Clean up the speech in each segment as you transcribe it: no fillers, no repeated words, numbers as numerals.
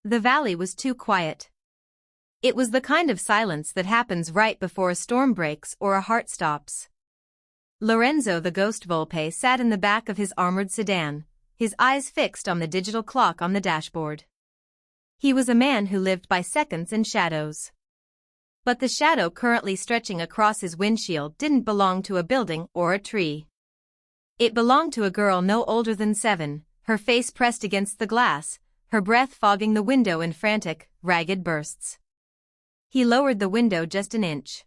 The valley was too quiet. It was the kind of silence that happens right before a storm breaks or a heart stops. Lorenzo the Ghost Volpe sat in the back of his armored sedan, his eyes fixed on the digital clock on the dashboard. He was a man who lived by seconds and shadows. But the shadow currently stretching across his windshield didn't belong to a building or a tree. It belonged to a girl no older than 7, her face pressed against the glass, her breath fogging the window in frantic, ragged bursts. He lowered the window just an inch.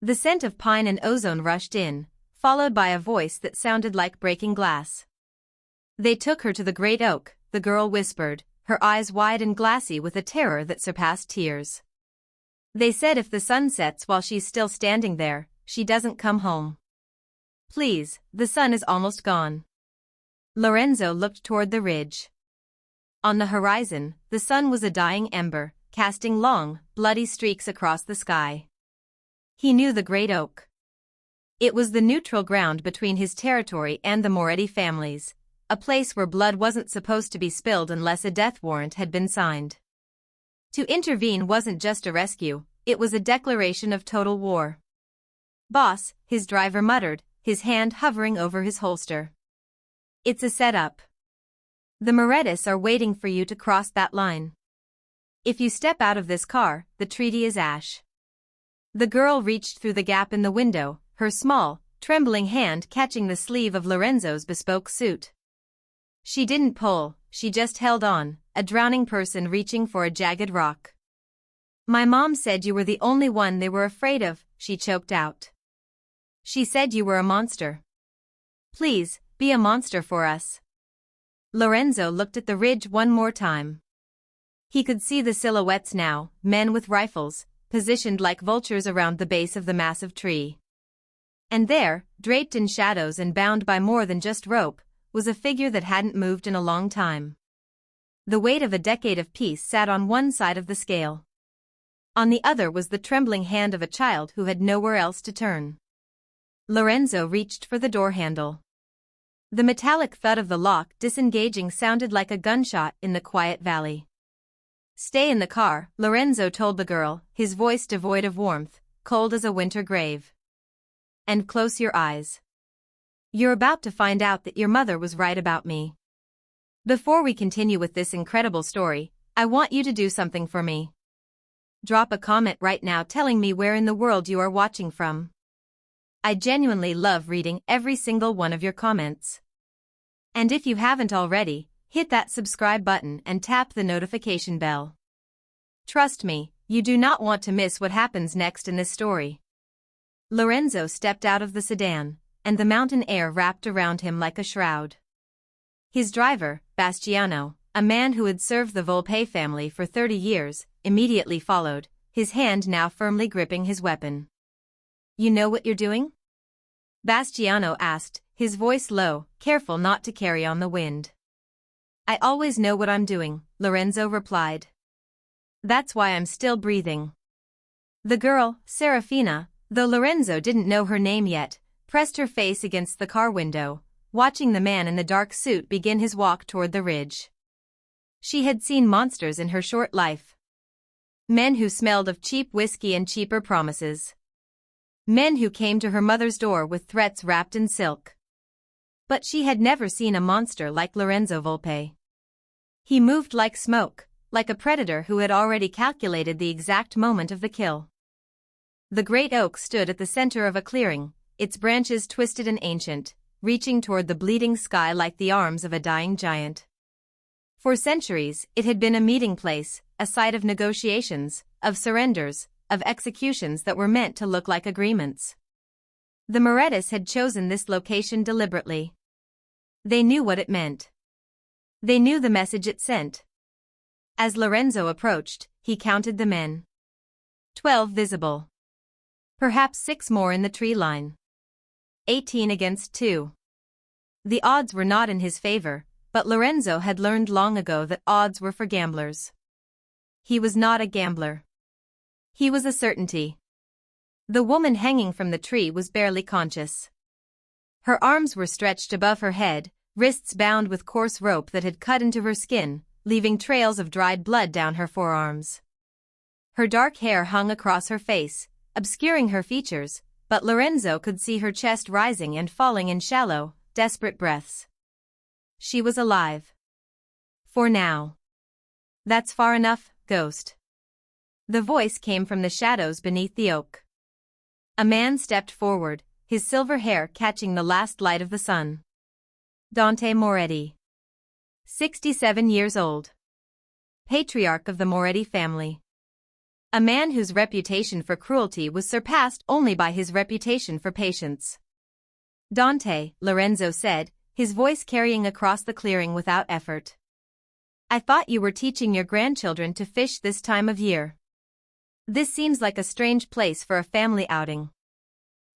The scent of pine and ozone rushed in, followed by a voice that sounded like breaking glass. "They took her to the great oak," the girl whispered, her eyes wide and glassy with a terror that surpassed tears. "They said if the sun sets while she's still standing there, she doesn't come home. Please, the sun is almost gone." Lorenzo looked toward the ridge. On the horizon, the sun was a dying ember, casting long, bloody streaks across the sky. He knew the great oak. It was the neutral ground between his territory and the Moretti family's, a place where blood wasn't supposed to be spilled unless a death warrant had been signed. To intervene wasn't just a rescue, it was a declaration of total war. "Boss," his driver muttered, his hand hovering over his holster. "It's a setup. The Morettis are waiting for you to cross that line. If you step out of this car, the treaty is ash." The girl reached through the gap in the window, her small, trembling hand catching the sleeve of Lorenzo's bespoke suit. She didn't pull, she just held on, a drowning person reaching for a jagged rock. "My mom said you were the only one they were afraid of," she choked out. "She said you were a monster. Please, be a monster for us." Lorenzo looked at the ridge one more time. He could see the silhouettes now, men with rifles, positioned like vultures around the base of the massive tree. And there, draped in shadows and bound by more than just rope, was a figure that hadn't moved in a long time. The weight of a decade of peace sat on one side of the scale. On the other was the trembling hand of a child who had nowhere else to turn. Lorenzo reached for the door handle. The metallic thud of the lock disengaging sounded like a gunshot in the quiet valley. "Stay in the car," Lorenzo told the girl, his voice devoid of warmth, cold as a winter grave. "And close your eyes. You're about to find out that your mother was right about me. Before we continue with this incredible story, I want you to do something for me. Drop a comment right now telling me where in the world you are watching from. I genuinely love reading every single one of your comments. And if you haven't already, hit that subscribe button and tap the notification bell. Trust me, you do not want to miss what happens next in this story." Lorenzo stepped out of the sedan, and the mountain air wrapped around him like a shroud. His driver, Bastiano, a man who had served the Volpe family for 30 years, immediately followed, his hand now firmly gripping his weapon. "You know what you're doing?" Bastiano asked, his voice low, careful not to carry on the wind. "I always know what I'm doing," Lorenzo replied. "That's why I'm still breathing." The girl, Serafina, though Lorenzo didn't know her name yet, pressed her face against the car window, watching the man in the dark suit begin his walk toward the ridge. She had seen monsters in her short life. Men who smelled of cheap whiskey and cheaper promises. Men who came to her mother's door with threats wrapped in silk. But she had never seen a monster like Lorenzo Volpe. He moved like smoke, like a predator who had already calculated the exact moment of the kill. The great oak stood at the center of a clearing, its branches twisted and ancient, reaching toward the bleeding sky like the arms of a dying giant. For centuries, it had been a meeting place, a site of negotiations, of surrenders, of executions that were meant to look like agreements. The Morettis had chosen this location deliberately. They knew what it meant. They knew the message it sent. As Lorenzo approached, he counted the men. 12 visible. Perhaps 6 more in the tree line. 18 against 2. The odds were not in his favor, but Lorenzo had learned long ago that odds were for gamblers. He was not a gambler. He was a certainty. The woman hanging from the tree was barely conscious. Her arms were stretched above her head, wrists bound with coarse rope that had cut into her skin, leaving trails of dried blood down her forearms. Her dark hair hung across her face, obscuring her features, but Lorenzo could see her chest rising and falling in shallow, desperate breaths. She was alive. For now. That's far enough, Ghost. The voice came from the shadows beneath the oak. A man stepped forward, his silver hair catching the last light of the sun. Dante Moretti. 67 years old. Patriarch of the Moretti family. A man whose reputation for cruelty was surpassed only by his reputation for patience. Dante, Lorenzo said, his voice carrying across the clearing without effort. I thought you were teaching your grandchildren to fish this time of year. This seems like a strange place for a family outing.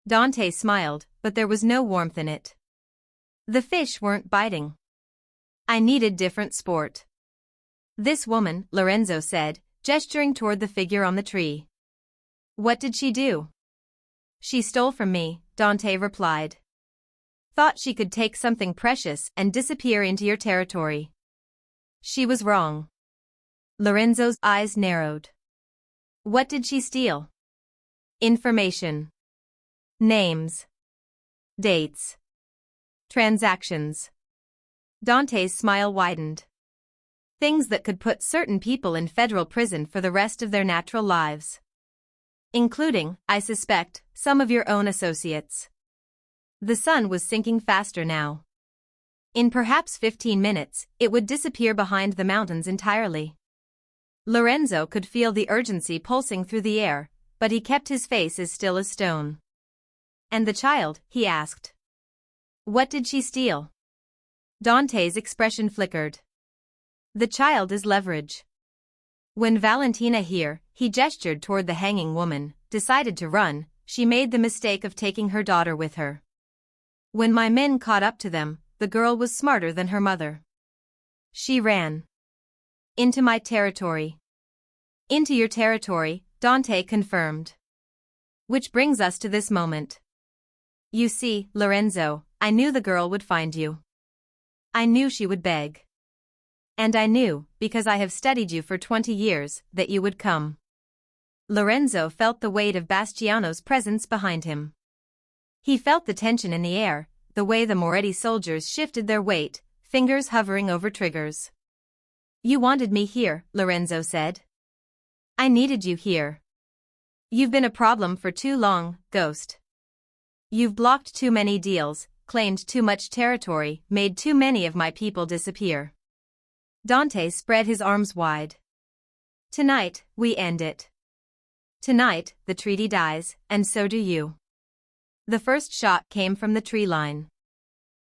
Dante smiled, but there was no warmth in it. The fish weren't biting. I needed different sport. This woman, Lorenzo said, gesturing toward the figure on the tree. What did she do? She stole from me, Dante replied. Thought she could take something precious and disappear into your territory. She was wrong. Lorenzo's eyes narrowed. What did she steal? Information. Names. Dates. Transactions. Dante's smile widened. Things that could put certain people in federal prison for the rest of their natural lives. Including, I suspect, some of your own associates. The sun was sinking faster now. In perhaps 15 minutes, it would disappear behind the mountains entirely. Lorenzo could feel the urgency pulsing through the air, but he kept his face as still as stone. And the child, he asked. What did she steal? Dante's expression flickered. The child is leverage. When Valentina here, he gestured toward the hanging woman, decided to run, she made the mistake of taking her daughter with her. When my men caught up to them, the girl was smarter than her mother. She ran. Into my territory. Into your territory, Dante confirmed. Which brings us to this moment. You see, Lorenzo, I knew the girl would find you. I knew she would beg. And I knew, because I have studied you for 20 years, that you would come. Lorenzo felt the weight of Bastiano's presence behind him. He felt the tension in the air, the way the Moretti soldiers shifted their weight, fingers hovering over triggers. You wanted me here, Lorenzo said. I needed you here. You've been a problem for too long, Ghost. You've blocked too many deals, claimed too much territory, made too many of my people disappear. Dante spread his arms wide. Tonight, we end it. Tonight, the treaty dies, and so do you. The first shot came from the tree line.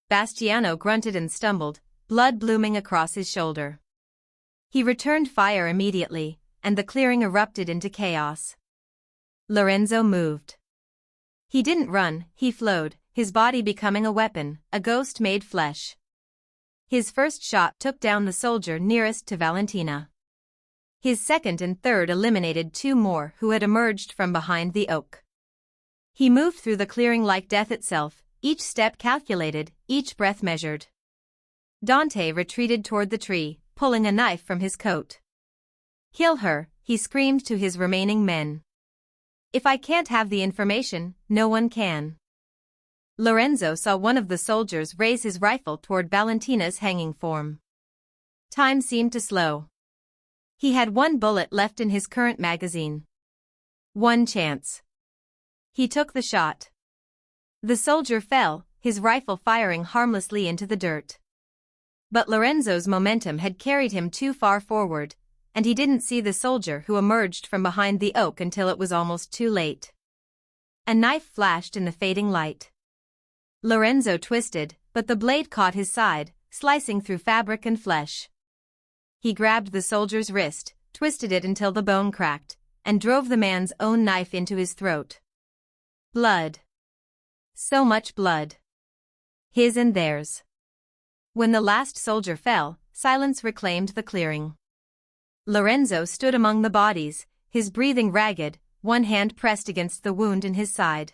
Bastiano grunted and stumbled, blood blooming across his shoulder. He returned fire immediately, and the clearing erupted into chaos. Lorenzo moved. He didn't run, he flowed, his body becoming a weapon, a ghost made flesh. His first shot took down the soldier nearest to Valentina. His second and third eliminated two more who had emerged from behind the oak. He moved through the clearing like death itself, each step calculated, each breath measured. Dante retreated toward the tree, pulling a knife from his coat. Kill her, he screamed to his remaining men. If I can't have the information, no one can. Lorenzo saw one of the soldiers raise his rifle toward Valentina's hanging form. Time seemed to slow. He had one bullet left in his current magazine. One chance. He took the shot. The soldier fell, his rifle firing harmlessly into the dirt. But Lorenzo's momentum had carried him too far forward, and he didn't see the soldier who emerged from behind the oak until it was almost too late. A knife flashed in the fading light. Lorenzo twisted, but the blade caught his side, slicing through fabric and flesh. He grabbed the soldier's wrist, twisted it until the bone cracked, and drove the man's own knife into his throat. Blood. So much blood. His and theirs. When the last soldier fell, silence reclaimed the clearing. Lorenzo stood among the bodies, his breathing ragged, one hand pressed against the wound in his side.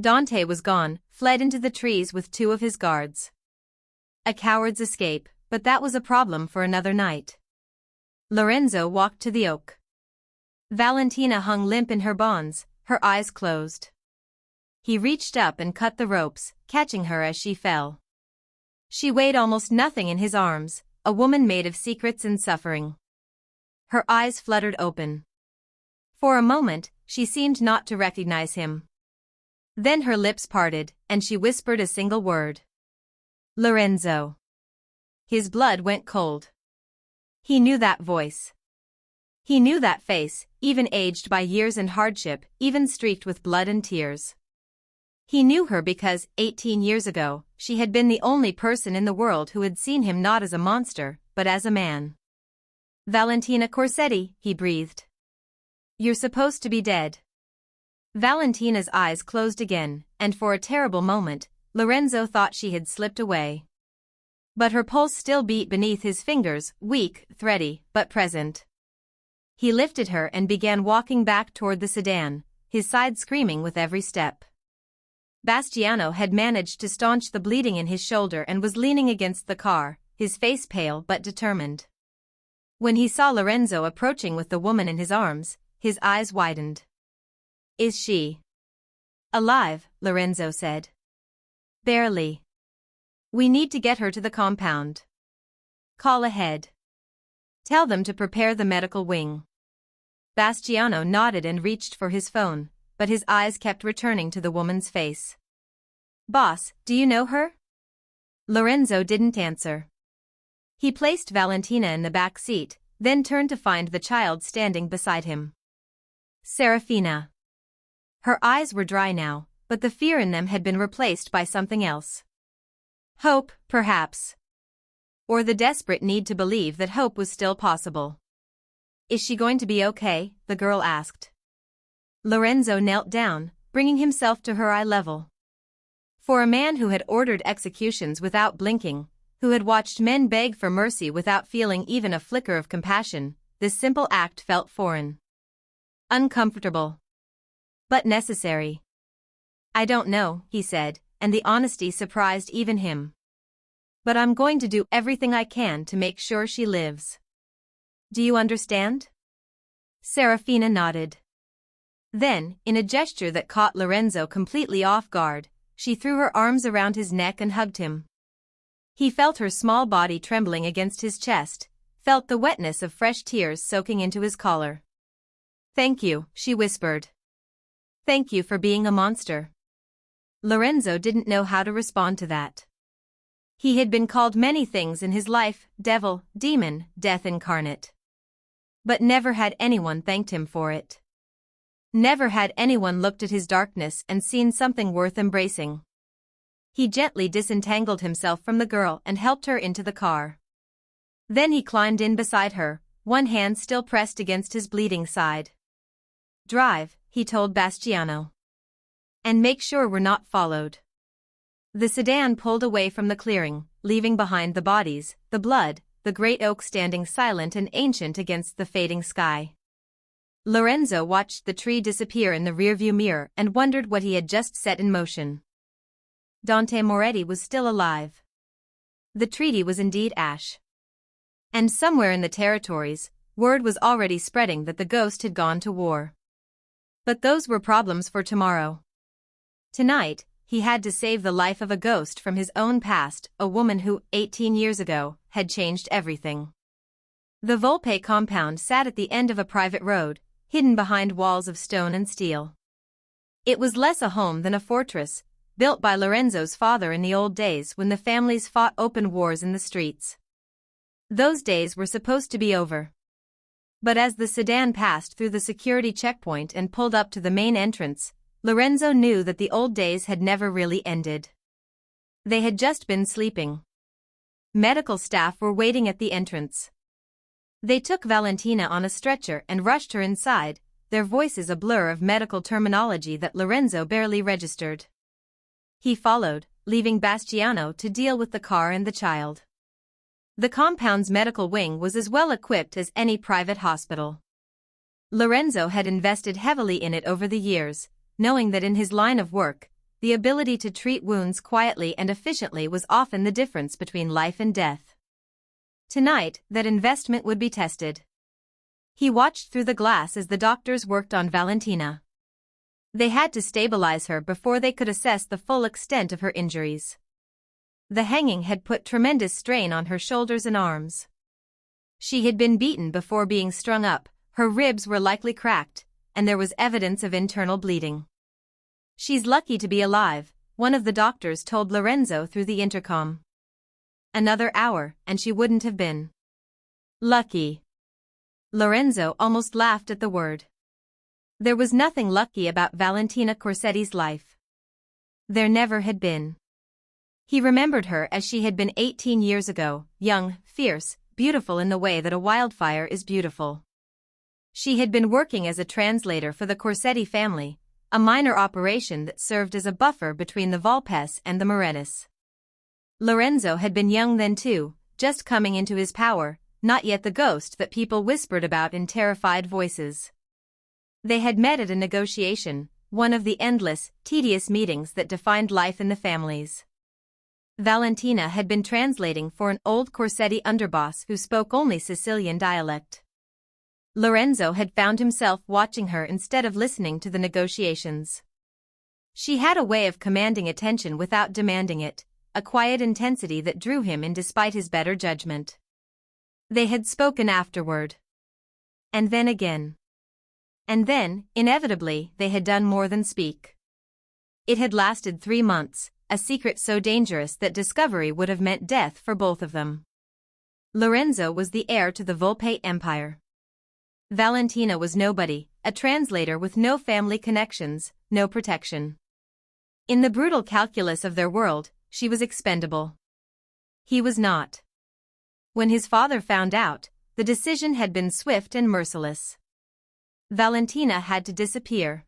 Dante was gone, fled into the trees with two of his guards. A coward's escape, But that was a problem for another night. Lorenzo walked to the oak. Valentina hung limp in her bonds, her eyes closed. He reached up and cut the ropes, catching her as she fell. She weighed almost nothing in his arms, a woman made of secrets and suffering. Her eyes fluttered open. For a moment, she seemed not to recognize him. Then her lips parted, and she whispered a single word. Lorenzo. His blood went cold. He knew that voice. He knew that face, even aged by years and hardship, even streaked with blood and tears. He knew her because, 18 years ago, she had been the only person in the world who had seen him not as a monster, but as a man. Valentina Corsetti, he breathed. You're supposed to be dead. Valentina's eyes closed again, and for a terrible moment, Lorenzo thought she had slipped away. But her pulse still beat beneath his fingers, weak, thready, but present. He lifted her and began walking back toward the sedan, his side screaming with every step. Bastiano had managed to staunch the bleeding in his shoulder and was leaning against the car, his face pale but determined. When he saw Lorenzo approaching with the woman in his arms, his eyes widened. Is she alive? Lorenzo said. Barely. We need to get her to the compound. Call ahead. Tell them to prepare the medical wing. Bastiano nodded and reached for his phone, but his eyes kept returning to the woman's face. Boss, do you know her? Lorenzo didn't answer. He placed Valentina in the back seat, then turned to find the child standing beside him. Serafina. Her eyes were dry now, but the fear in them had been replaced by something else. Hope, perhaps. Or the desperate need to believe that hope was still possible. Is she going to be okay? The girl asked. Lorenzo knelt down, bringing himself to her eye level. For a man who had ordered executions without blinking, who had watched men beg for mercy without feeling even a flicker of compassion, this simple act felt foreign. Uncomfortable. But necessary. I don't know, he said, and the honesty surprised even him. But I'm going to do everything I can to make sure she lives. Do you understand? Serafina nodded. Then, in a gesture that caught Lorenzo completely off guard, she threw her arms around his neck and hugged him. He felt her small body trembling against his chest, felt the wetness of fresh tears soaking into his collar. Thank you, she whispered. Thank you for being a monster. Lorenzo didn't know how to respond to that. He had been called many things in his life, devil, demon, death incarnate. But never had anyone thanked him for it. Never had anyone looked at his darkness and seen something worth embracing. He gently disentangled himself from the girl and helped her into the car. Then he climbed in beside her, one hand still pressed against his bleeding side. Drive, he told Bastiano. And make sure we're not followed. The sedan pulled away from the clearing, leaving behind the bodies, the blood, the great oak standing silent and ancient against the fading sky. Lorenzo watched the tree disappear in the rearview mirror and wondered what he had just set in motion. Dante Moretti was still alive. The treaty was indeed ash. And somewhere in the territories, word was already spreading that the ghost had gone to war. But those were problems for tomorrow. Tonight, he had to save the life of a ghost from his own past, a woman who, 18 years ago, had changed everything. The Volpe compound sat at the end of a private road, hidden behind walls of stone and steel. It was less a home than a fortress, built by Lorenzo's father in the old days when the families fought open wars in the streets. Those days were supposed to be over. But as the sedan passed through the security checkpoint and pulled up to the main entrance, Lorenzo knew that the old days had never really ended. They had just been sleeping. Medical staff were waiting at the entrance. They took Valentina on a stretcher and rushed her inside, their voices a blur of medical terminology that Lorenzo barely registered. He followed, leaving Bastiano to deal with the car and the child. The compound's medical wing was as well equipped as any private hospital. Lorenzo had invested heavily in it over the years, knowing that in his line of work, the ability to treat wounds quietly and efficiently was often the difference between life and death. Tonight, that investment would be tested. He watched through the glass as the doctors worked on Valentina. They had to stabilize her before they could assess the full extent of her injuries. The hanging had put tremendous strain on her shoulders and arms. She had been beaten before being strung up, her ribs were likely cracked, and there was evidence of internal bleeding. "She's lucky to be alive," one of the doctors told Lorenzo through the intercom. Another hour, and she wouldn't have been. Lucky. Lorenzo almost laughed at the word. There was nothing lucky about Valentina Corsetti's life. There never had been. He remembered her as she had been 18 years ago, young, fierce, beautiful in the way that a wildfire is beautiful. She had been working as a translator for the Corsetti family, a minor operation that served as a buffer between the Volpes and the Morettis. Lorenzo had been young then too, just coming into his power, not yet the ghost that people whispered about in terrified voices. They had met at a negotiation, one of the endless, tedious meetings that defined life in the families. Valentina had been translating for an old Corsetti underboss who spoke only Sicilian dialect. Lorenzo had found himself watching her instead of listening to the negotiations. She had a way of commanding attention without demanding it, a quiet intensity that drew him in despite his better judgment. They had spoken afterward. And then again. And then, inevitably, they had done more than speak. It had lasted 3 months, a secret so dangerous that discovery would have meant death for both of them. Lorenzo was the heir to the Volpe empire. Valentina was nobody, a translator with no family connections, no protection. In the brutal calculus of their world, she was expendable. He was not. When his father found out, the decision had been swift and merciless. Valentina had to disappear.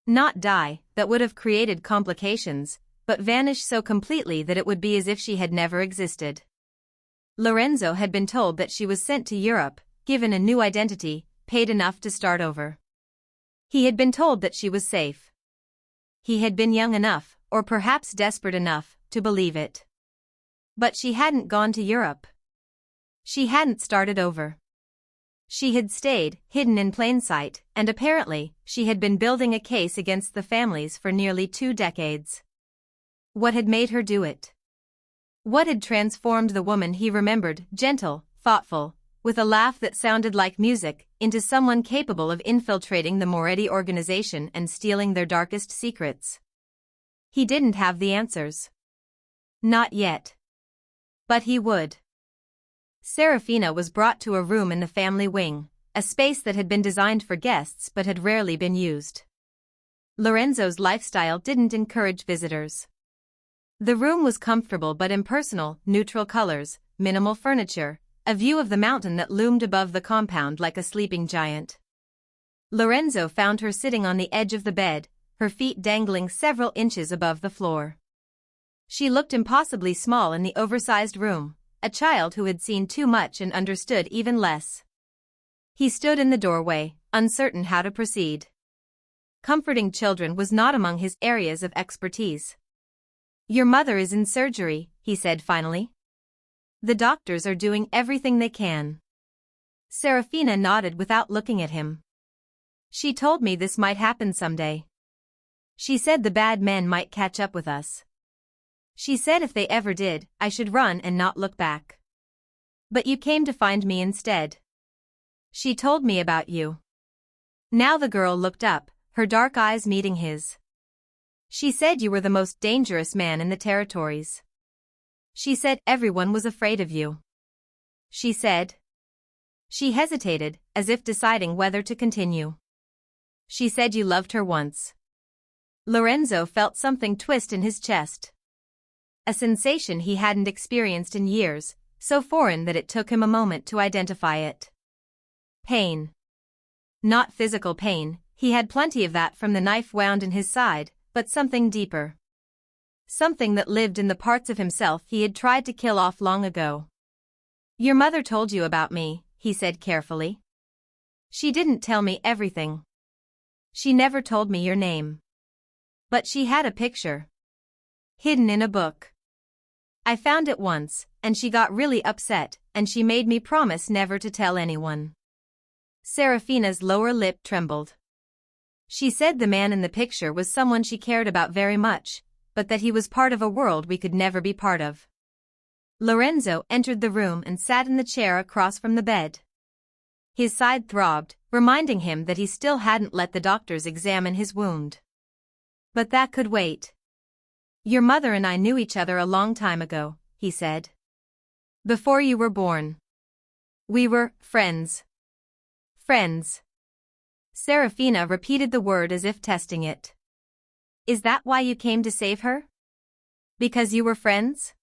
Not die, that would have created complications, but vanish so completely that it would be as if she had never existed. Lorenzo had been told that she was sent to Europe, given a new identity, paid enough to start over. He had been told that she was safe. He had been young enough, or perhaps desperate enough, to believe it. But she hadn't gone to Europe. She hadn't started over. She had stayed, hidden in plain sight, and apparently, she had been building a case against the families for nearly 2 decades. What had made her do it? What had transformed the woman he remembered, gentle, thoughtful, with a laugh that sounded like music, into someone capable of infiltrating the Moretti organization and stealing their darkest secrets? He didn't have the answers. Not yet. But he would. Serafina was brought to a room in the family wing, a space that had been designed for guests but had rarely been used. Lorenzo's lifestyle didn't encourage visitors. The room was comfortable but impersonal, neutral colors, minimal furniture, a view of the mountain that loomed above the compound like a sleeping giant. Lorenzo found her sitting on the edge of the bed, her feet dangling several inches above the floor. She looked impossibly small in the oversized room, a child who had seen too much and understood even less. He stood in the doorway, uncertain how to proceed. Comforting children was not among his areas of expertise. "Your mother is in surgery," he said finally. "The doctors are doing everything they can." Serafina nodded without looking at him. "She told me this might happen someday. She said the bad men might catch up with us. She said if they ever did, I should run and not look back. But you came to find me instead. She told me about you." Now the girl looked up, her dark eyes meeting his. "She said you were the most dangerous man in the territories. She said everyone was afraid of you. She said..." She hesitated, as if deciding whether to continue. "She said you loved her once." Lorenzo felt something twist in his chest. A sensation he hadn't experienced in years, so foreign that it took him a moment to identify it. Pain. Not physical pain, he had plenty of that from the knife wound in his side, but something deeper. Something that lived in the parts of himself he had tried to kill off long ago. "Your mother told you about me," he said carefully. "She didn't tell me everything. She never told me your name. But she had a picture. Hidden in a book. I found it once, and she got really upset, and she made me promise never to tell anyone. Serafina's lower lip trembled. She said the man in the picture was someone she cared about very much, but that he was part of a world we could never be part of. Lorenzo entered the room and sat in the chair across from the bed. His side throbbed, reminding him that he still hadn't let the doctors examine his wound. But that could wait. Your mother and I knew each other a long time ago, he said. Before you were born. We were friends. Friends. Serafina repeated the word as if testing it. Is that why you came to save her? Because you were friends?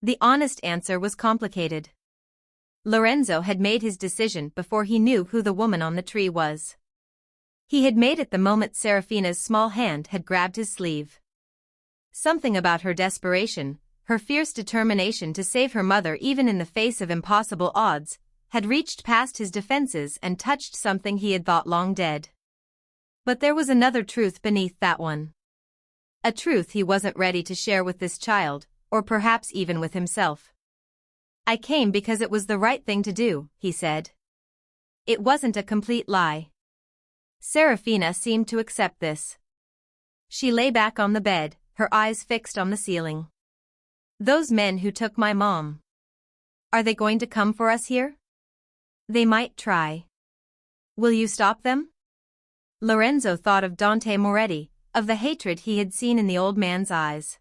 The honest answer was complicated. Lorenzo had made his decision before he knew who the woman on the tree was. He had made it the moment Serafina's small hand had grabbed his sleeve. Something about her desperation, her fierce determination to save her mother even in the face of impossible odds, had reached past his defenses and touched something he had thought long dead. But there was another truth beneath that one. A truth he wasn't ready to share with this child, or perhaps even with himself. I came because it was the right thing to do, he said. It wasn't a complete lie. Serafina seemed to accept this. She lay back on the bed, her eyes fixed on the ceiling. Those men who took my mom. Are they going to come for us here? They might try. Will you stop them? Lorenzo thought of Dante Moretti, of the hatred he had seen in the old man's eyes.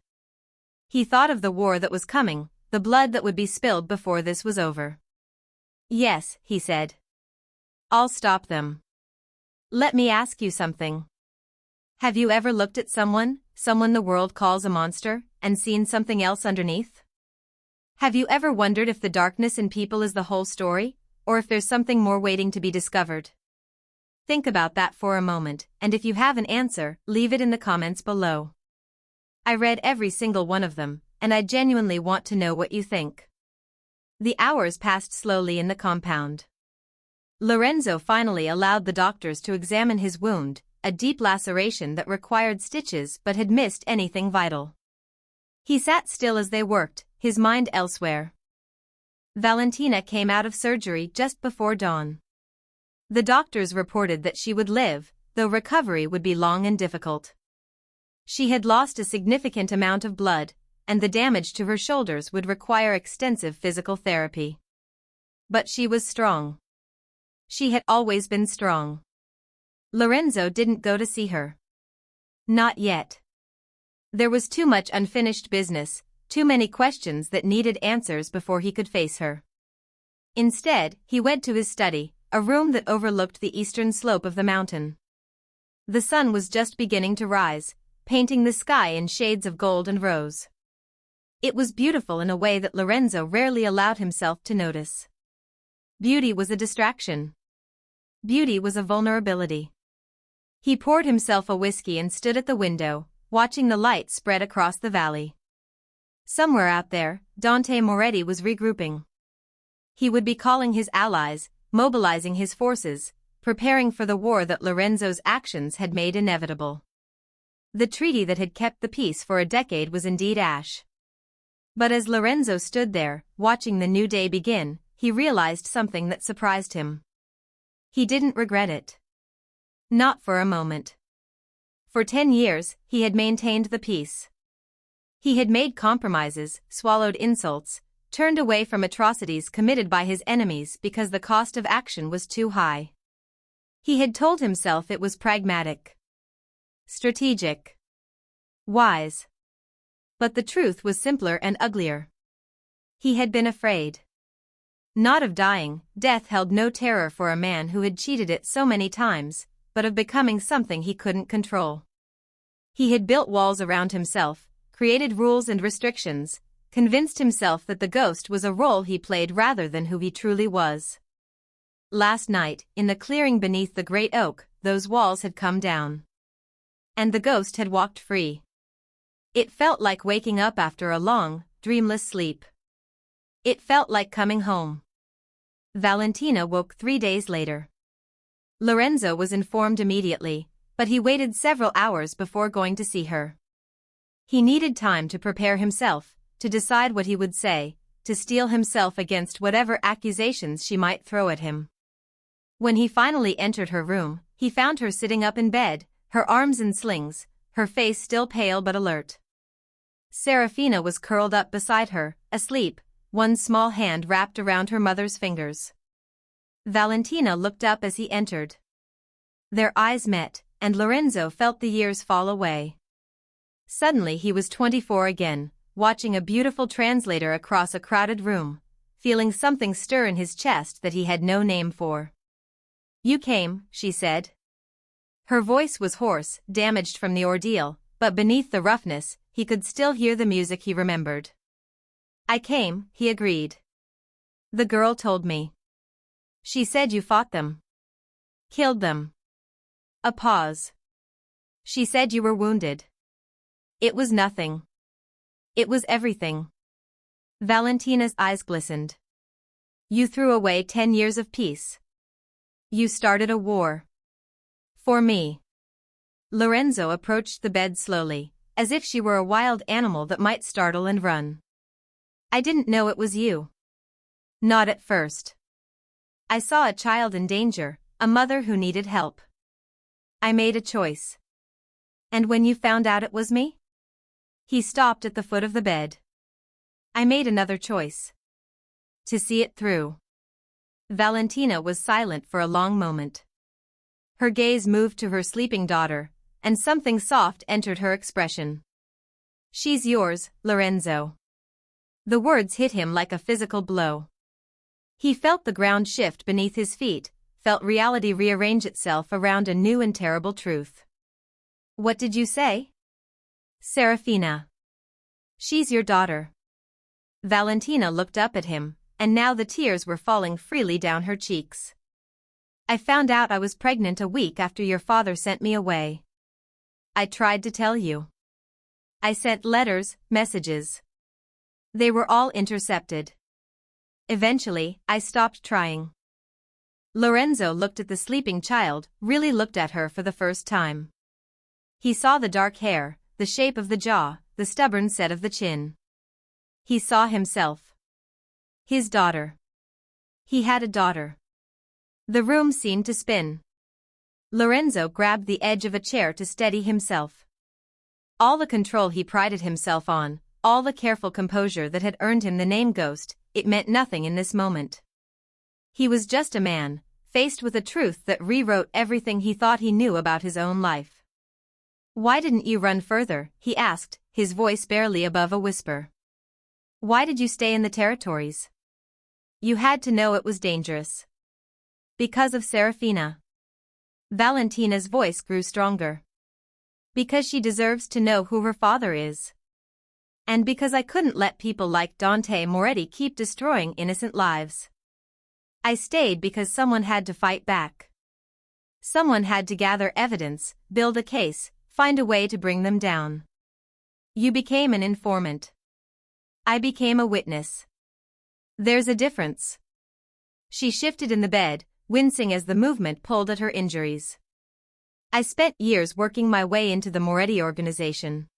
He thought of the war that was coming, the blood that would be spilled before this was over. Yes, he said. I'll stop them. Let me ask you something. Have you ever looked at someone the world calls a monster, and seen something else underneath? Have you ever wondered if the darkness in people is the whole story, or if there's something more waiting to be discovered? Think about that for a moment, and if you have an answer, leave it in the comments below. I read every single one of them, and I genuinely want to know what you think. The hours passed slowly in the compound. Lorenzo finally allowed the doctors to examine his wound, a deep laceration that required stitches but had missed anything vital. He sat still as they worked, his mind elsewhere. Valentina came out of surgery just before dawn. The doctors reported that she would live, though recovery would be long and difficult. She had lost a significant amount of blood, and the damage to her shoulders would require extensive physical therapy. But she was strong. She had always been strong. Lorenzo didn't go to see her. Not yet. There was too much unfinished business, too many questions that needed answers before he could face her. Instead, he went to his study, a room that overlooked the eastern slope of the mountain. The sun was just beginning to rise, painting the sky in shades of gold and rose. It was beautiful in a way that Lorenzo rarely allowed himself to notice. Beauty was a distraction. Beauty was a vulnerability. He poured himself a whiskey and stood at the window, watching the light spread across the valley. Somewhere out there, Dante Moretti was regrouping. He would be calling his allies, mobilizing his forces, preparing for the war that Lorenzo's actions had made inevitable. The treaty that had kept the peace for a decade was indeed ash. But as Lorenzo stood there, watching the new day begin, he realized something that surprised him. He didn't regret it. Not for a moment. For 10 years, he had maintained the peace. He had made compromises, swallowed insults, turned away from atrocities committed by his enemies because the cost of action was too high. He had told himself it was pragmatic, strategic, wise. But the truth was simpler and uglier. He had been afraid. Not of dying, death held no terror for a man who had cheated it so many times, but of becoming something he couldn't control. He had built walls around himself, created rules and restrictions, convinced himself that the ghost was a role he played rather than who he truly was. Last night, in the clearing beneath the great oak, those walls had come down. And the ghost had walked free. It felt like waking up after a long, dreamless sleep. It felt like coming home. Valentina woke 3 days later. Lorenzo was informed immediately, but he waited several hours before going to see her. He needed time to prepare himself, to decide what he would say, to steel himself against whatever accusations she might throw at him. When he finally entered her room, he found her sitting up in bed, her arms in slings, her face still pale but alert. Serafina was curled up beside her, asleep, one small hand wrapped around her mother's fingers. Valentina looked up as he entered. Their eyes met, and Lorenzo felt the years fall away. Suddenly he was 24 again, watching a beautiful translator across a crowded room, feeling something stir in his chest that he had no name for. "You came," she said. Her voice was hoarse, damaged from the ordeal, but beneath the roughness, he could still hear the music he remembered. "I came," he agreed. "The girl told me. She said you fought them. Killed them." A pause. "She said you were wounded." "It was nothing. It was everything." Valentina's eyes glistened. "You threw away 10 years of peace. You started a war. For me." Lorenzo approached the bed slowly, as if she were a wild animal that might startle and run. "I didn't know it was you. Not at first. I saw a child in danger, a mother who needed help. I made a choice. And when you found out it was me?" He stopped at the foot of the bed. "I made another choice. To see it through." Valentina was silent for a long moment. Her gaze moved to her sleeping daughter, and something soft entered her expression. "She's yours, Lorenzo." The words hit him like a physical blow. He felt the ground shift beneath his feet, felt reality rearrange itself around a new and terrible truth. "What did you say?" "Serafina. She's your daughter." Valentina looked up at him, and now the tears were falling freely down her cheeks. "I found out I was pregnant a week after your father sent me away. I tried to tell you. I sent letters, messages. They were all intercepted. Eventually, I stopped trying." Lorenzo looked at the sleeping child, really looked at her for the first time. He saw the dark hair, the shape of the jaw, the stubborn set of the chin. He saw himself. His daughter. He had a daughter. The room seemed to spin. Lorenzo grabbed the edge of a chair to steady himself. All the control he prided himself on, all the careful composure that had earned him the name Ghost, it meant nothing in this moment. He was just a man, faced with a truth that rewrote everything he thought he knew about his own life. "Why didn't you run further?" he asked, his voice barely above a whisper. "Why did you stay in the territories? You had to know it was dangerous." "Because of Serafina." Valentina's voice grew stronger. "Because she deserves to know who her father is. And because I couldn't let people like Dante Moretti keep destroying innocent lives. I stayed because someone had to fight back. Someone had to gather evidence, build a case, find a way to bring them down. You became an informant. I became a witness. There's a difference." She shifted in the bed, wincing as the movement pulled at her injuries. "I spent years working my way into the Moretti organization.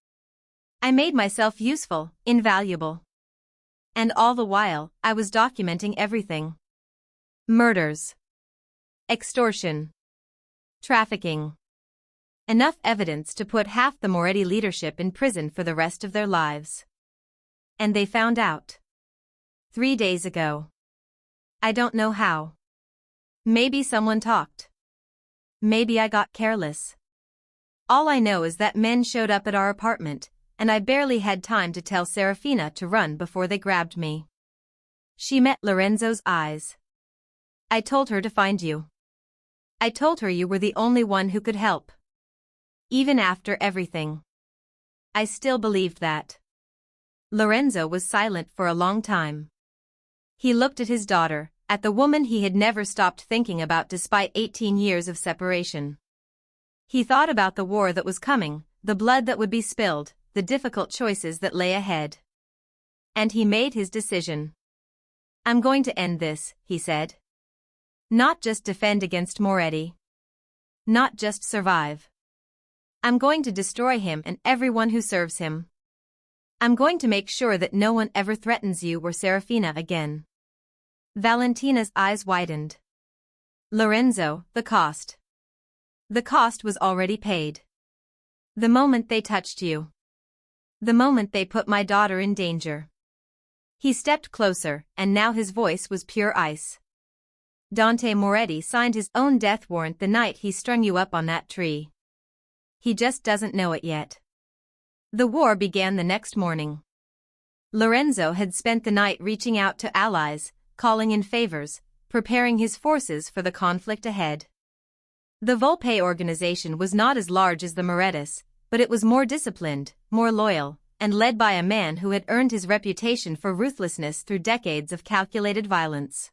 I made myself useful, invaluable. And all the while, I was documenting everything. Murders. Extortion. Trafficking. Enough evidence to put half the Moretti leadership in prison for the rest of their lives. And they found out. 3 days ago. I don't know how. Maybe someone talked. Maybe I got careless. All I know is that men showed up at our apartment, and I barely had time to tell Serafina to run before they grabbed me." She met Lorenzo's eyes. "I told her to find you. I told her you were the only one who could help. Even after everything. I still believed that." Lorenzo was silent for a long time. He looked at his daughter, at the woman he had never stopped thinking about despite 18 years of separation. He thought about the war that was coming, the blood that would be spilled, the difficult choices that lay ahead. And he made his decision. "I'm going to end this," he said. "Not just defend against Moretti. Not just survive. I'm going to destroy him and everyone who serves him." I'm going to make sure that no one ever threatens you or Serafina again. Valentina's eyes widened. Lorenzo, the cost. The cost was already paid. The moment they touched you. The moment they put my daughter in danger. He stepped closer, and now his voice was pure ice. Dante Moretti signed his own death warrant the night he strung you up on that tree. He just doesn't know it yet. The war began the next morning. Lorenzo had spent the night reaching out to allies, calling in favors, preparing his forces for the conflict ahead. The Volpe organization was not as large as the Morettis, but it was more disciplined, more loyal, and led by a man who had earned his reputation for ruthlessness through decades of calculated violence.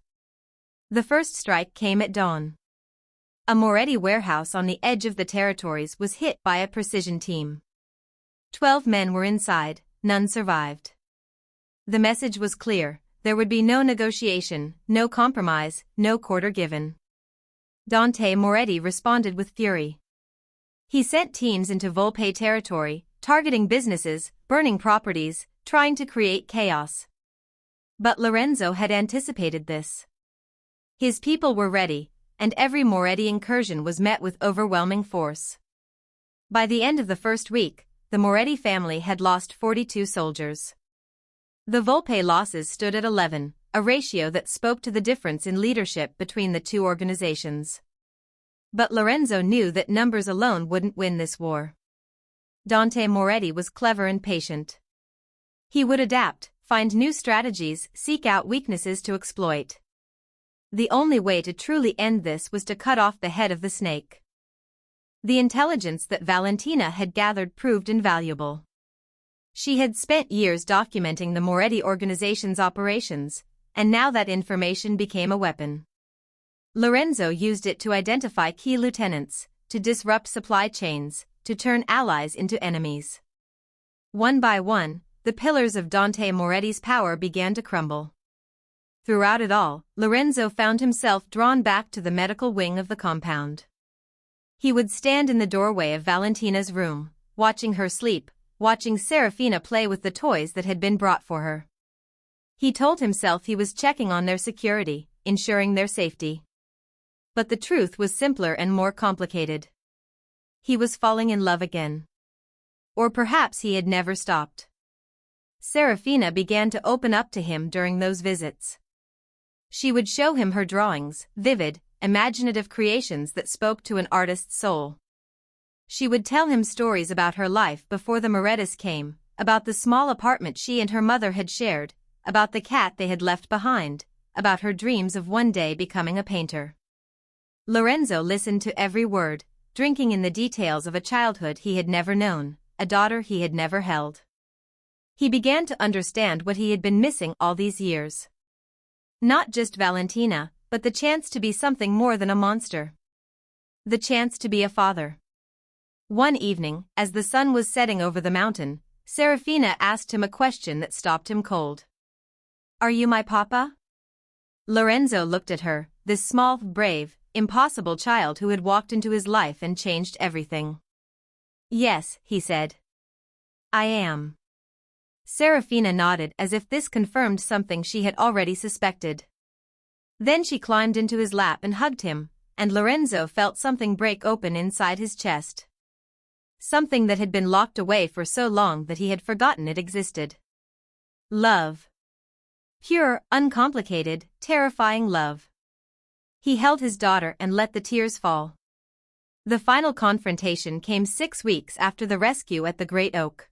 The first strike came at dawn. A Moretti warehouse on the edge of the territories was hit by a precision team. 12 men were inside, none survived. The message was clear: there would be no negotiation, no compromise, no quarter given. Dante Moretti responded with fury. He sent teams into Volpe territory, targeting businesses, burning properties, trying to create chaos. But Lorenzo had anticipated this. His people were ready, and every Moretti incursion was met with overwhelming force. By the end of the first week, the Moretti family had lost 42 soldiers. The Volpe losses stood at 11, a ratio that spoke to the difference in leadership between the two organizations. But Lorenzo knew that numbers alone wouldn't win this war. Dante Moretti was clever and patient. He would adapt, find new strategies, seek out weaknesses to exploit. The only way to truly end this was to cut off the head of the snake. The intelligence that Valentina had gathered proved invaluable. She had spent years documenting the Moretti organization's operations, and now that information became a weapon. Lorenzo used it to identify key lieutenants, to disrupt supply chains, to turn allies into enemies. One by one, the pillars of Dante Moretti's power began to crumble. Throughout it all, Lorenzo found himself drawn back to the medical wing of the compound. He would stand in the doorway of Valentina's room, watching her sleep, watching Serafina play with the toys that had been brought for her. He told himself he was checking on their security, ensuring their safety. But the truth was simpler and more complicated. He was falling in love again. Or perhaps he had never stopped. Serafina began to open up to him during those visits. She would show him her drawings, vivid, imaginative creations that spoke to an artist's soul. She would tell him stories about her life before the Morettis came, about the small apartment she and her mother had shared, about the cat they had left behind, about her dreams of one day becoming a painter. Lorenzo listened to every word, drinking in the details of a childhood he had never known, a daughter he had never held. He began to understand what he had been missing all these years. Not just Valentina, but the chance to be something more than a monster. The chance to be a father. One evening, as the sun was setting over the mountain, Serafina asked him a question that stopped him cold. "Are you my papa?" Lorenzo looked at her, this small, brave, impossible child who had walked into his life and changed everything. "Yes," he said. "I am." Serafina nodded as if this confirmed something she had already suspected. Then she climbed into his lap and hugged him, and Lorenzo felt something break open inside his chest. Something that had been locked away for so long that he had forgotten it existed. Love. Pure, uncomplicated, terrifying love. He held his daughter and let the tears fall. The final confrontation came 6 weeks after the rescue at the Great Oak.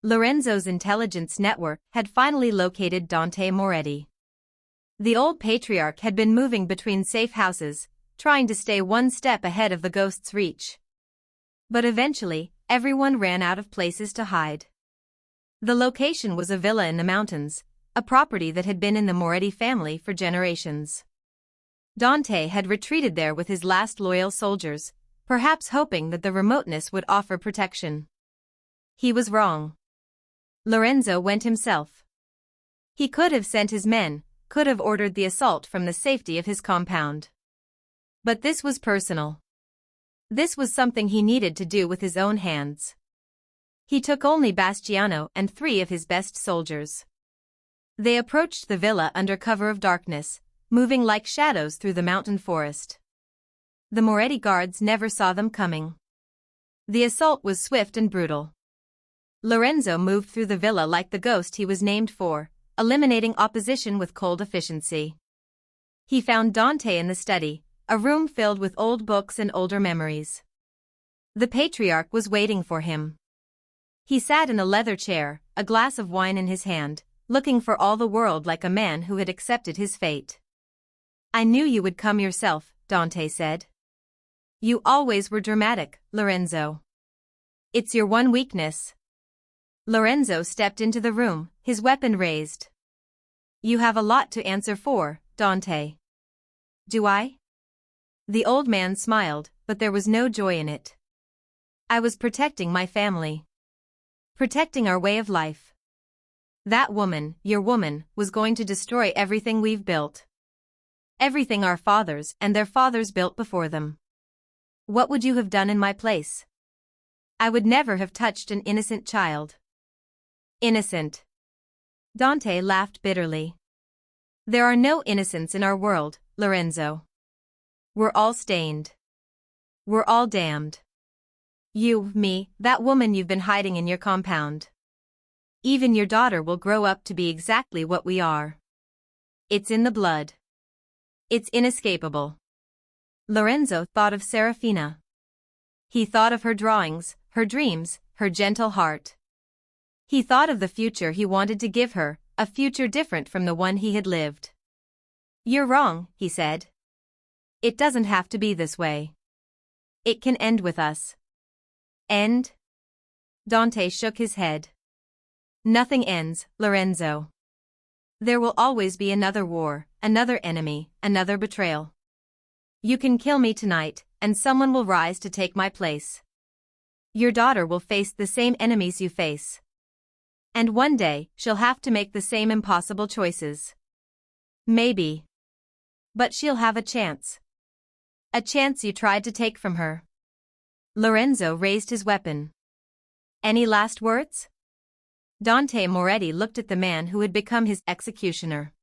Lorenzo's intelligence network had finally located Dante Moretti. The old patriarch had been moving between safe houses, trying to stay one step ahead of the ghost's reach. But eventually, everyone ran out of places to hide. The location was a villa in the mountains, a property that had been in the Moretti family for generations. Dante had retreated there with his last loyal soldiers, perhaps hoping that the remoteness would offer protection. He was wrong. Lorenzo went himself. He could have sent his men, could have ordered the assault from the safety of his compound. But this was personal. This was something he needed to do with his own hands. He took only Bastiano and 3 of his best soldiers. They approached the villa under cover of darkness, moving like shadows through the mountain forest. The Moretti guards never saw them coming. The assault was swift and brutal. Lorenzo moved through the villa like the ghost he was named for, eliminating opposition with cold efficiency. He found Dante in the study, a room filled with old books and older memories. The patriarch was waiting for him. He sat in a leather chair, a glass of wine in his hand, looking for all the world like a man who had accepted his fate. "I knew you would come yourself," Dante said. "You always were dramatic, Lorenzo. It's your one weakness." Lorenzo stepped into the room, his weapon raised. "You have a lot to answer for, Dante." "Do I?" The old man smiled, but there was no joy in it. "I was protecting my family. Protecting our way of life. That woman, your woman, was going to destroy everything we've built. Everything our fathers and their fathers built before them. What would you have done in my place?" "I would never have touched an innocent child." "Innocent?" Dante laughed bitterly. "There are no innocents in our world, Lorenzo. We're all stained. We're all damned. You, me, that woman you've been hiding in your compound. Even your daughter will grow up to be exactly what we are. It's in the blood. It's inescapable." Lorenzo thought of Serafina. He thought of her drawings, her dreams, her gentle heart. He thought of the future he wanted to give her, a future different from the one he had lived. "You're wrong," he said. "It doesn't have to be this way. It can end with us." "End?" Dante shook his head. "Nothing ends, Lorenzo. There will always be another war, another enemy, another betrayal. You can kill me tonight, and someone will rise to take my place. Your daughter will face the same enemies you face. And one day, she'll have to make the same impossible choices. Maybe. But she'll have a chance. A chance you tried to take from her." Lorenzo raised his weapon. "Any last words?" Dante Moretti looked at the man who had become his executioner.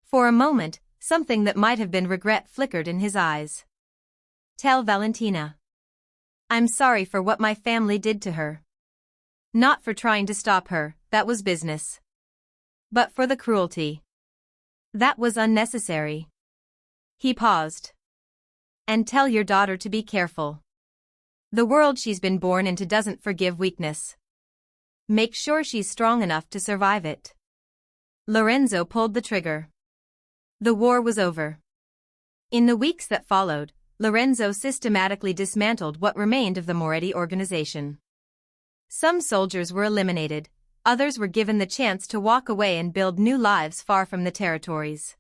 For a moment, something that might have been regret flickered in his eyes. "Tell Valentina. I'm sorry for what my family did to her. Not for trying to stop her, that was business. But for the cruelty. That was unnecessary." He paused. "And tell your daughter to be careful. The world she's been born into doesn't forgive weakness. Make sure she's strong enough to survive it." Lorenzo pulled the trigger. The war was over. In the weeks that followed, Lorenzo systematically dismantled what remained of the Moretti organization. Some soldiers were eliminated, others were given the chance to walk away and build new lives far from the territories.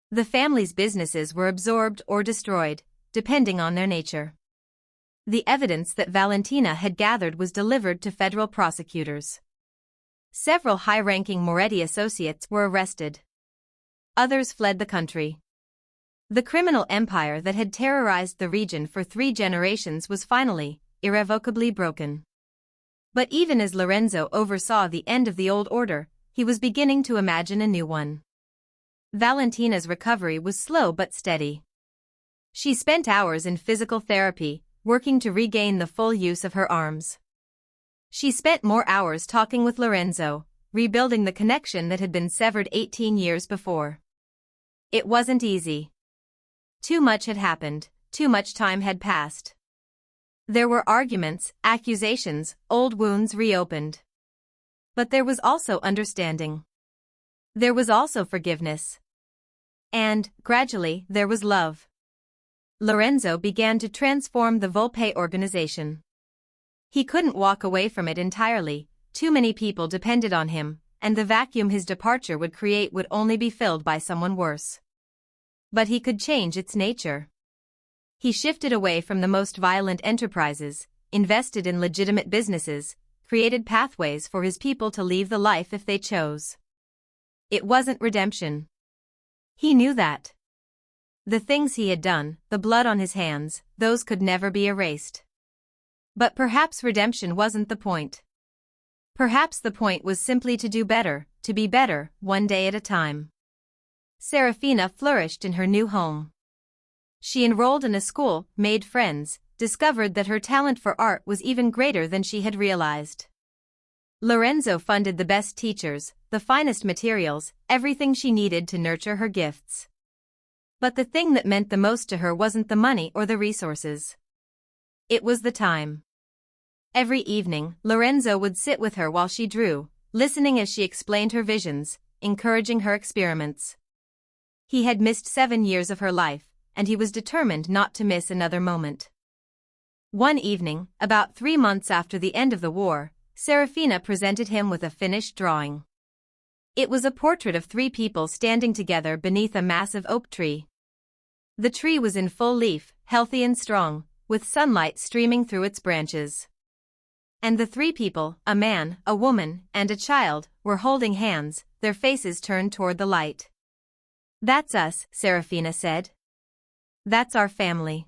The family's businesses were absorbed or destroyed, depending on their nature. The evidence that Valentina had gathered was delivered to federal prosecutors. Several high-ranking Moretti associates were arrested. Others fled the country. The criminal empire that had terrorized the region for 3 generations was finally, irrevocably broken. But even as Lorenzo oversaw the end of the old order, he was beginning to imagine a new one. Valentina's recovery was slow but steady. She spent hours in physical therapy, working to regain the full use of her arms. She spent more hours talking with Lorenzo, rebuilding the connection that had been severed 18 years before. It wasn't easy. Too much had happened, too much time had passed. There were arguments, accusations, old wounds reopened. But there was also understanding. There was also forgiveness. And, gradually, there was love. Lorenzo began to transform the Volpe organization. He couldn't walk away from it entirely, too many people depended on him, and the vacuum his departure would create would only be filled by someone worse. But he could change its nature. He shifted away from the most violent enterprises, invested in legitimate businesses, created pathways for his people to leave the life if they chose. It wasn't redemption. He knew that. The things he had done, the blood on his hands, those could never be erased. But perhaps redemption wasn't the point. Perhaps the point was simply to do better, to be better, one day at a time. Serafina flourished in her new home. She enrolled in a school, made friends, discovered that her talent for art was even greater than she had realized. Lorenzo funded the best teachers, the finest materials, everything she needed to nurture her gifts. But the thing that meant the most to her wasn't the money or the resources. It was the time. Every evening, Lorenzo would sit with her while she drew, listening as she explained her visions, encouraging her experiments. He had missed 7 years of her life, and he was determined not to miss another moment. One evening, about 3 months after the end of the war, Serafina presented him with a finished drawing. It was a portrait of 3 people standing together beneath a massive oak tree. The tree was in full leaf, healthy and strong, with sunlight streaming through its branches. And the 3 people, a man, a woman, and a child, were holding hands, their faces turned toward the light. "That's us," Serafina said. "That's our family.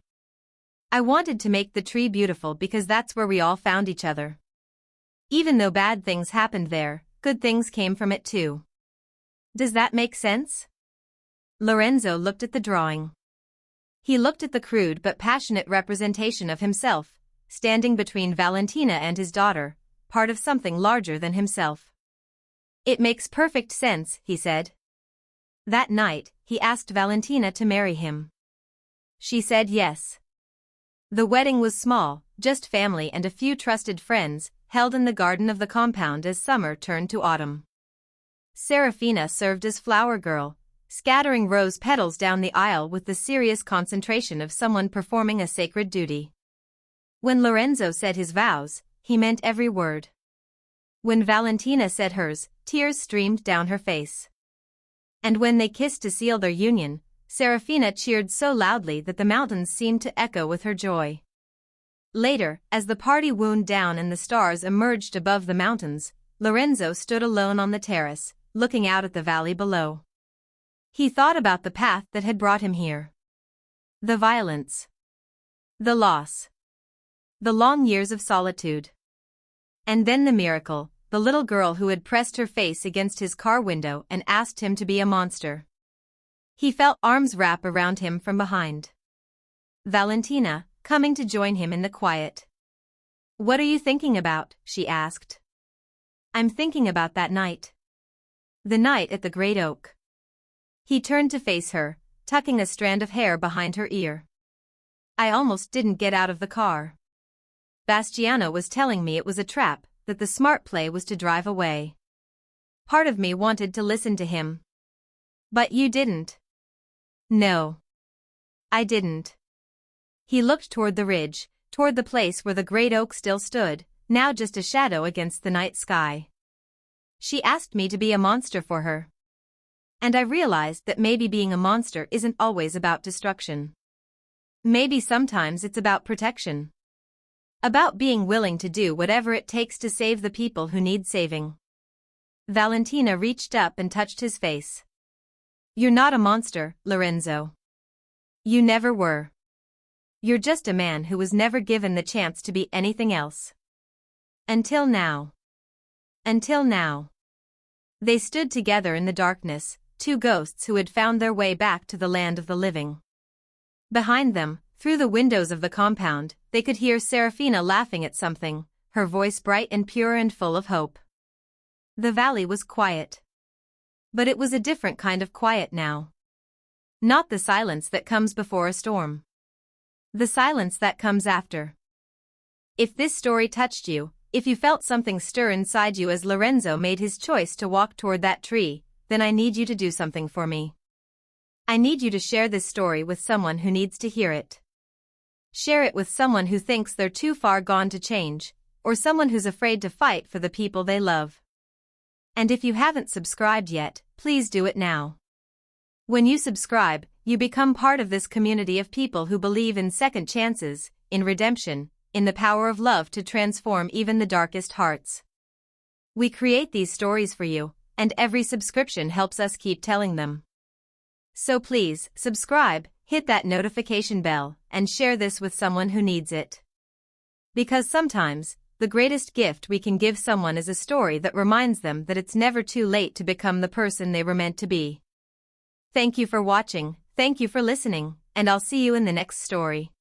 I wanted to make the tree beautiful because that's where we all found each other. Even though bad things happened there, good things came from it too. Does that make sense?" Lorenzo looked at the drawing. He looked at the crude but passionate representation of himself, standing between Valentina and his daughter, part of something larger than himself. "It makes perfect sense," he said. That night, he asked Valentina to marry him. She said yes. The wedding was small, just family and a few trusted friends, held in the garden of the compound as summer turned to autumn. Serafina served as flower girl, scattering rose petals down the aisle with the serious concentration of someone performing a sacred duty. When Lorenzo said his vows, he meant every word. When Valentina said hers, tears streamed down her face. And when they kissed to seal their union, Serafina cheered so loudly that the mountains seemed to echo with her joy. Later, as the party wound down and the stars emerged above the mountains, Lorenzo stood alone on the terrace, looking out at the valley below. He thought about the path that had brought him here. The violence. The loss. The long years of solitude. And then the miracle, the little girl who had pressed her face against his car window and asked him to be a monster. He felt arms wrap around him from behind. Valentina, coming to join him in the quiet. "What are you thinking about?" she asked. "I'm thinking about that night. The night at the Great Oak." He turned to face her, tucking a strand of hair behind her ear. "I almost didn't get out of the car. Bastiano was telling me it was a trap, that the smart play was to drive away. Part of me wanted to listen to him. But you didn't." "No. I didn't." He looked toward the ridge, toward the place where the great oak still stood, now just a shadow against the night sky. "She asked me to be a monster for her. And I realized that maybe being a monster isn't always about destruction. Maybe sometimes it's about protection. About being willing to do whatever it takes to save the people who need saving." Valentina reached up and touched his face. "You're not a monster, Lorenzo. You never were. You're just a man who was never given the chance to be anything else. Until now." Until now. They stood together in the darkness, 2 ghosts who had found their way back to the land of the living. Behind them, through the windows of the compound, they could hear Serafina laughing at something, her voice bright and pure and full of hope. The valley was quiet. But it was a different kind of quiet now. Not the silence that comes before a storm. The silence that comes after. If this story touched you, if you felt something stir inside you as Lorenzo made his choice to walk toward that tree, then I need you to do something for me. I need you to share this story with someone who needs to hear it. Share it with someone who thinks they're too far gone to change, or someone who's afraid to fight for the people they love. And if you haven't subscribed yet, please do it now. When you subscribe, you become part of this community of people who believe in second chances, in redemption, in the power of love to transform even the darkest hearts. We create these stories for you, and every subscription helps us keep telling them. So please, subscribe, hit that notification bell, and share this with someone who needs it. Because sometimes, the greatest gift we can give someone is a story that reminds them that it's never too late to become the person they were meant to be. Thank you for watching, thank you for listening, and I'll see you in the next story.